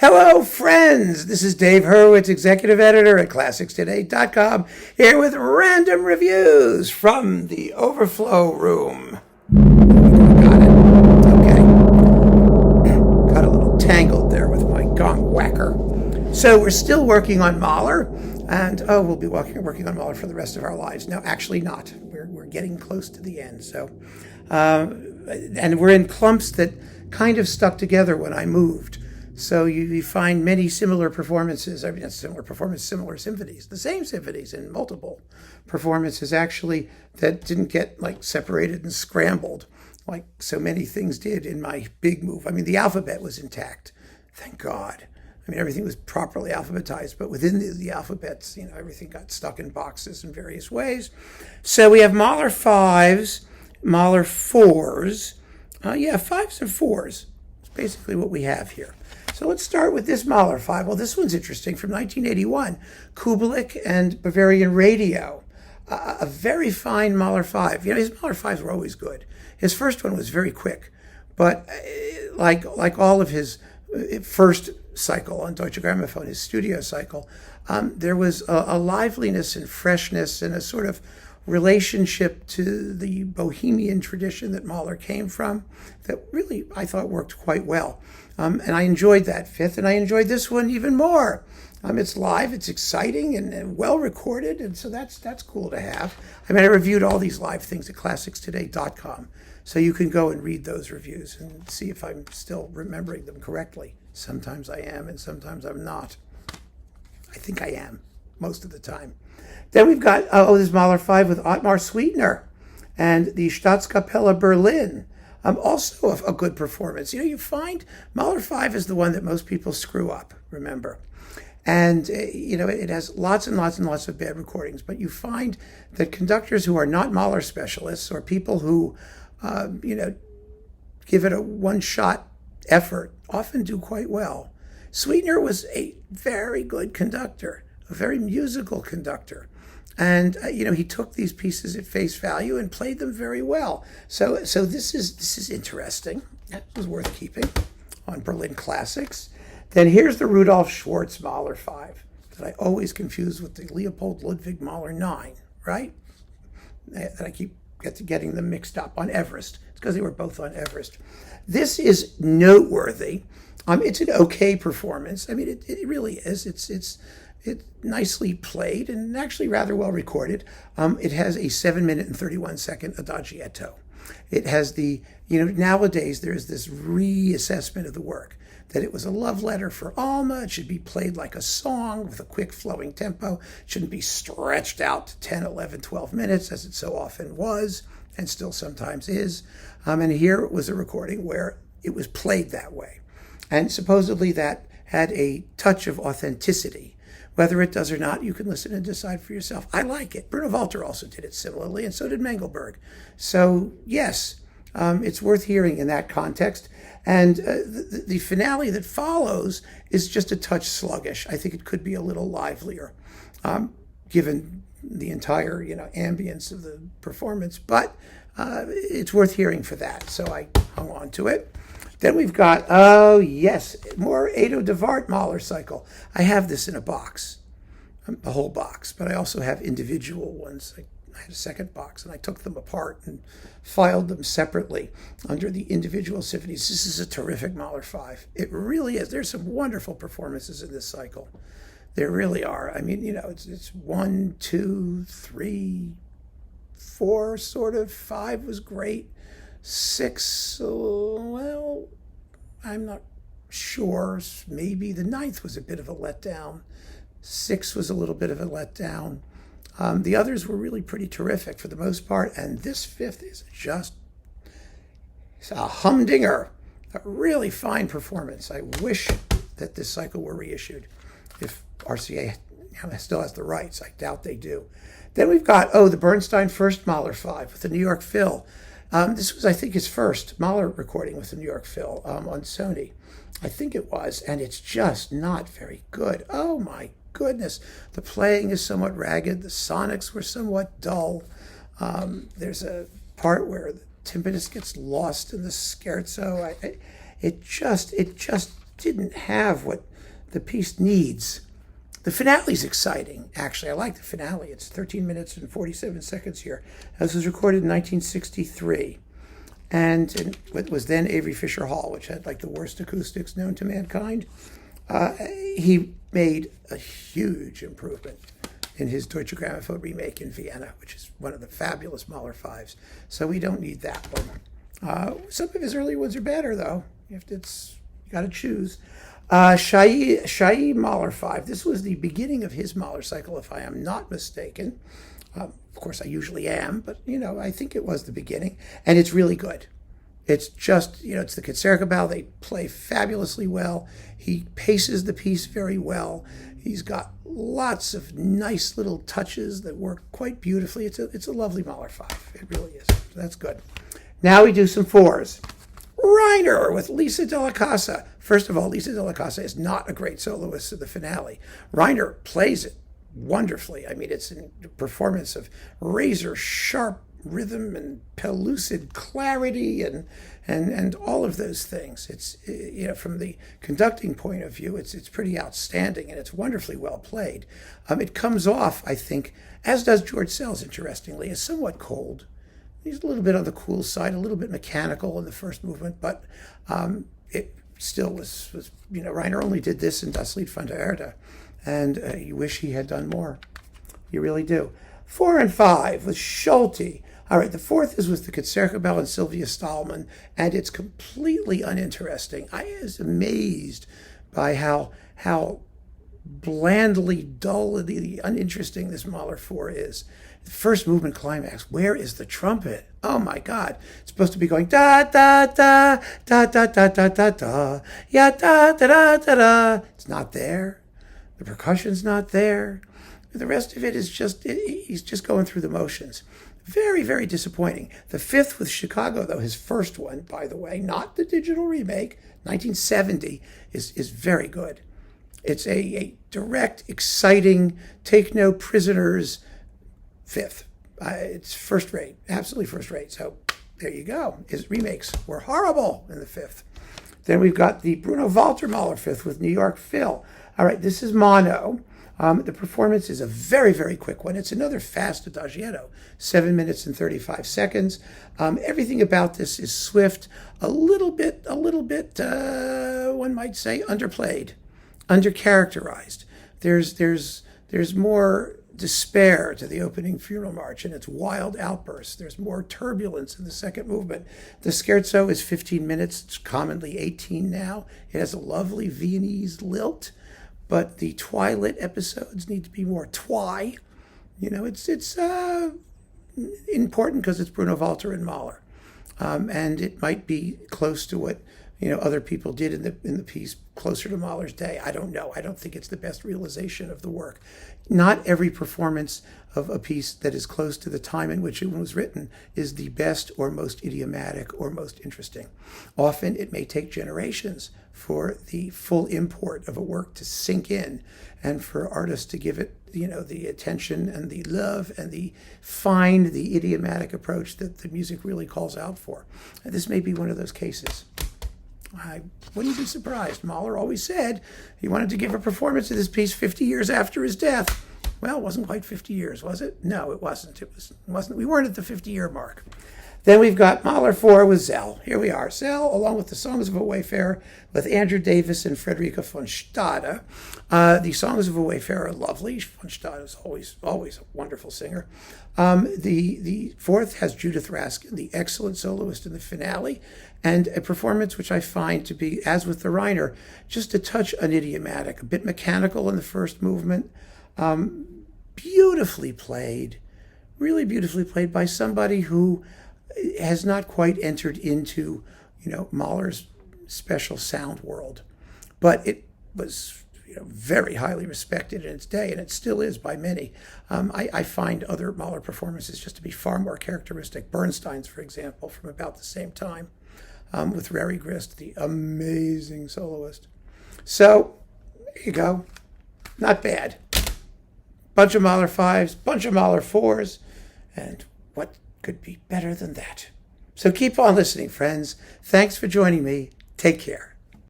Hello, friends. This is Dave Hurwitz, executive editor at ClassicsToday.com, here with random reviews from the Overflow Room. Got it. Okay. Got a little tangled there with my gong whacker. So we're still working on Mahler, and we'll be working on Mahler for the rest of our lives. No, actually not. We're getting close to the end. So, and we're in clumps that kind of stuck together when I moved. So you find many similar performances, similar symphonies, the same symphonies in multiple performances actually that didn't get like separated and scrambled like so many things did in my big move. I mean, the alphabet was intact, thank God. I mean, everything was properly alphabetized, but within the alphabets, everything got stuck in boxes in various ways. So we have Mahler 5s, Mahler 4s. Fives and fours. It's basically what we have here. So let's start with this Mahler 5. Well, this one's interesting, from 1981. Kubelik and Bavarian Radio. A very fine Mahler 5. His Mahler 5s were always good. His first one was very quick, but like all of his first cycle on Deutsche Grammophon, his studio cycle, there was a liveliness and freshness and a sort of relationship to the bohemian tradition that Mahler came from that really, I thought, worked quite well. And I enjoyed that fifth, and I enjoyed this one even more. It's live, it's exciting, and well recorded, and so that's cool to have. I mean, I reviewed all these live things at ClassicsToday.com, so you can go and read those reviews and see if I'm still remembering them correctly. Sometimes I am, and sometimes I'm not. I think I am, most of the time. Then we've got, this Mahler 5 with Ottmar Suitner and the Staatskapelle Berlin. Also a good performance. You find Mahler 5 is the one that most people screw up, remember. And, it has lots and lots and lots of bad recordings. But you find that conductors who are not Mahler specialists or people who, give it a one-shot effort often do quite well. Suitner was a very good conductor, a very musical conductor. And he took these pieces at face value and played them very well. So this is interesting. That was worth keeping on Berlin Classics. Then here's the Rudolf Schwarz Mahler 5 that I always confuse with the Leopold Ludwig Mahler 9, right? That I keep getting them mixed up on Everest. It's because they were both on Everest. This is noteworthy. It's an okay performance. I mean, it really is. It's nicely played and actually rather well recorded. It has a 7-minute and 31-second adagietto. It has nowadays there's this reassessment of the work, that it was a love letter for Alma. It should be played like a song with a quick flowing tempo. It shouldn't be stretched out to 10, 11, 12 minutes as it so often was and still sometimes is. And here was a recording where it was played that way. And supposedly that had a touch of authenticity. Whether it does or not, you can listen and decide for yourself. I like it. Bruno Walter also did it similarly, and so did Mengelberg. So, yes, it's worth hearing in that context. And the finale that follows is just a touch sluggish. I think it could be a little livelier, given the entire, ambience of the performance. But it's worth hearing for that, so I hung on to it. Then we've got, more Edo de Waart Mahler cycle. I have this in a box, a whole box, but I also have individual ones. I had a second box, and I took them apart and filed them separately under the individual symphonies. This is a terrific Mahler 5. It really is. There's some wonderful performances in this cycle. There really are. I mean, it's 1, 2, 3, 4, sort of. 5 was great. 6, well, I'm not sure. Maybe the 9th was a bit of a letdown. 6 was a little bit of a letdown. The others were really pretty terrific for the most part, and this 5th is just a humdinger, a really fine performance. I wish that this cycle were reissued. If RCA still has the rights, I doubt they do. Then we've got, the Bernstein First Mahler 5 with the New York Phil. This was, I think, his first Mahler recording with the New York Phil on Sony. I think it was, and it's just not very good. Oh, my goodness. The playing is somewhat ragged. The sonics were somewhat dull. There's a part where the timpanist gets lost in the scherzo. It just didn't have what the piece needs. The finale's exciting, actually. I like the finale. It's 13 minutes and 47 seconds here. This was recorded in 1963. And in what was then Avery Fisher Hall, which had like the worst acoustics known to mankind. He made a huge improvement in his Deutsche Grammophon remake in Vienna, which is one of the fabulous Mahler fives. So we don't need that one. Some of his early ones are better, though. You got to choose. Szell Mahler 5. This was the beginning of his Mahler cycle, if I am not mistaken. Of course, I usually am, but, I think it was the beginning. And it's really good. It's just, it's the Concertgebouw. They play fabulously well. He paces the piece very well. He's got lots of nice little touches that work quite beautifully. It's a lovely Mahler 5. It really is. So that's good. Now we do some 4s. Reiner with Lisa Della Casa. First of all, Lisa Della Casa is not a great soloist in the finale. Reiner plays it wonderfully. I mean, it's a performance of razor sharp rhythm and pellucid clarity and all of those things. It's from the conducting point of view, it's pretty outstanding, and it's wonderfully well played. It comes off, I think, as does George Szell's, interestingly, as somewhat cold. He's a little bit on the cool side, a little bit mechanical in the first movement, but it still was Reiner only did this in Das Lied von der Erde, and you wish he had done more. You really do. 4 and 5 with Solti. All right, the 4th is with the Concertgebouw and Sylvia Stallman, and it's completely uninteresting. I was amazed by how blandly dull and uninteresting this Mahler 4 is. The first movement climax, where is the trumpet? Oh my God. It's supposed to be going da da da da da da da da da ya da da da da da. It's not there. The percussion's not there. The rest of it is he's just going through the motions. Very, very disappointing. The 5th with Chicago, though, his first one, by the way, not the digital remake, 1970, is very good. It's a direct, exciting, take no prisoners 5th. It's first rate, absolutely first rate. So there you go. His remakes were horrible in the 5th. Then we've got the Bruno Walter Mahler 5th with New York Phil. All right, this is mono. The performance is a very, very quick one. It's another fast adagietto, 7 minutes and 35 seconds. Everything about this is swift, a little bit, one might say, underplayed, undercharacterized. There's more despair to the opening funeral march and its wild outbursts. There's more turbulence in the second movement. The scherzo is 15 minutes. It's commonly 18 now. It has a lovely Viennese lilt, but the twilit episodes need to be more twi. It's important because it's Bruno Walter and Mahler, and it might be close to what other people did in the piece, closer to Mahler's day. I don't know. I don't think it's the best realization of the work. Not every performance of a piece that is close to the time in which it was written is the best or most idiomatic or most interesting. Often it may take generations for the full import of a work to sink in and for artists to give it the attention and the love and the idiomatic approach that the music really calls out for. And this may be one of those cases. I wouldn't be surprised. Mahler always said he wanted to give a performance of this piece 50 years after his death. Well, it wasn't quite 50 years, was it? No, it wasn't. It wasn't. We weren't at the 50-year mark. Then we've got Mahler 4 with Szell. Here we are. Szell, along with the Songs of a Wayfarer, with Andrew Davis and Frederica von Stade. The Songs of a Wayfarer are lovely. Von Stade is always a wonderful singer. The 4th has Judith Raskin, the excellent soloist in the finale, and a performance which I find to be, as with the Reiner, just a touch unidiomatic, a bit mechanical in the first movement. Beautifully played, really beautifully played by somebody who has not quite entered into, Mahler's special sound world. But it was, very highly respected in its day, and it still is by many. I find other Mahler performances just to be far more characteristic. Bernstein's, for example, from about the same time, with Rary Grist, the amazing soloist. So, there you go. Not bad. Bunch of Mahler 5s, bunch of Mahler 4s, and what could be better than that? So keep on listening, friends. Thanks for joining me. Take care.